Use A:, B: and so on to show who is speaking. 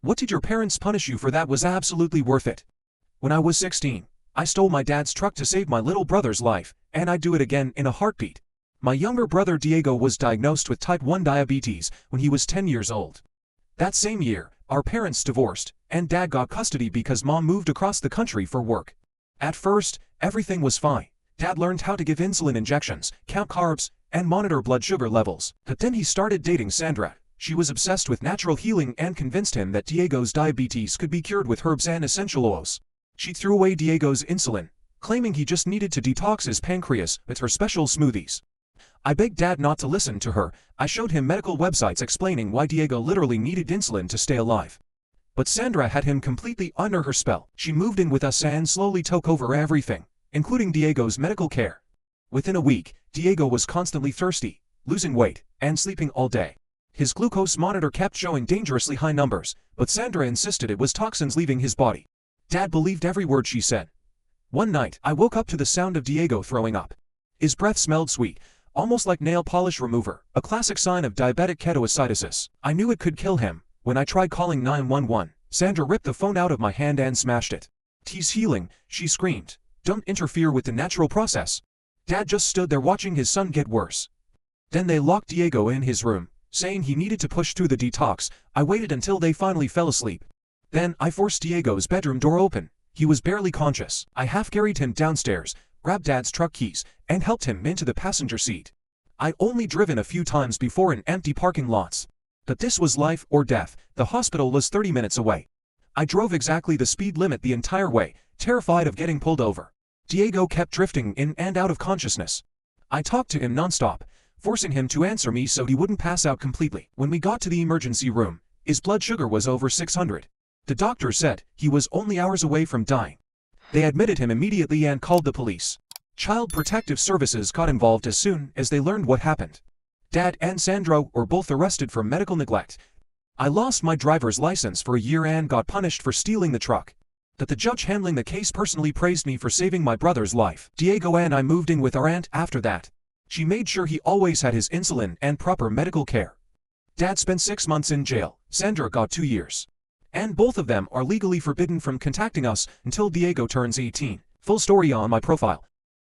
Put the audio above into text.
A: What did your parents punish you for that was absolutely worth it? When I was 16, I stole my dad's truck to save my little brother's life, and I'd do it again in a heartbeat. My younger brother Diego was diagnosed with type 1 diabetes when he was 10 years old. That same year, our parents divorced, and Dad got custody because Mom moved across the country for work. At first, everything was fine. Dad learned how to give insulin injections, count carbs, and monitor blood sugar levels. But then he started dating Sandra. She was obsessed with natural healing and convinced him that Diego's diabetes could be cured with herbs and essential oils. She threw away Diego's insulin, claiming he just needed to detox his pancreas with her special smoothies. I begged Dad not to listen to her. I showed him medical websites explaining why Diego literally needed insulin to stay alive. But Sandra had him completely under her spell. She moved in with us and slowly took over everything, including Diego's medical care. Within a week, Diego was constantly thirsty, losing weight, and sleeping all day. His glucose monitor kept showing dangerously high numbers, but Sandra insisted it was toxins leaving his body. Dad believed every word she said. One night, I woke up to the sound of Diego throwing up. His breath smelled sweet, almost like nail polish remover, a classic sign of diabetic ketoacidosis. I knew it could kill him. When I tried calling 911, Sandra ripped the phone out of my hand and smashed it. "He's healing," she screamed. "Don't interfere with the natural process." Dad just stood there watching his son get worse. Then they locked Diego in his room, saying he needed to push through the detox. I waited until they finally fell asleep. Then I forced Diego's bedroom door open. He was barely conscious. I half-carried him downstairs, grabbed Dad's truck keys, and helped him into the passenger seat. I'd only driven a few times before in empty parking lots. But this was life or death. The hospital was 30 minutes away. I drove exactly the speed limit the entire way, terrified of getting pulled over. Diego kept drifting in and out of consciousness. I talked to him nonstop, forcing him to answer me so he wouldn't pass out completely. When we got to the emergency room, his blood sugar was over 600. The doctor said he was only hours away from dying. They admitted him immediately and called the police. Child Protective Services got involved as soon as they learned what happened. Dad and Sandra were both arrested for medical neglect. I lost my driver's license for a year and got punished for stealing the truck. But the judge handling the case personally praised me for saving my brother's life. Diego and I moved in with our aunt after that. She made sure he always had his insulin and proper medical care. Dad spent 6 months in jail. Sandra got 2 years. And both of them are legally forbidden from contacting us until Diego turns 18. Full story on my profile.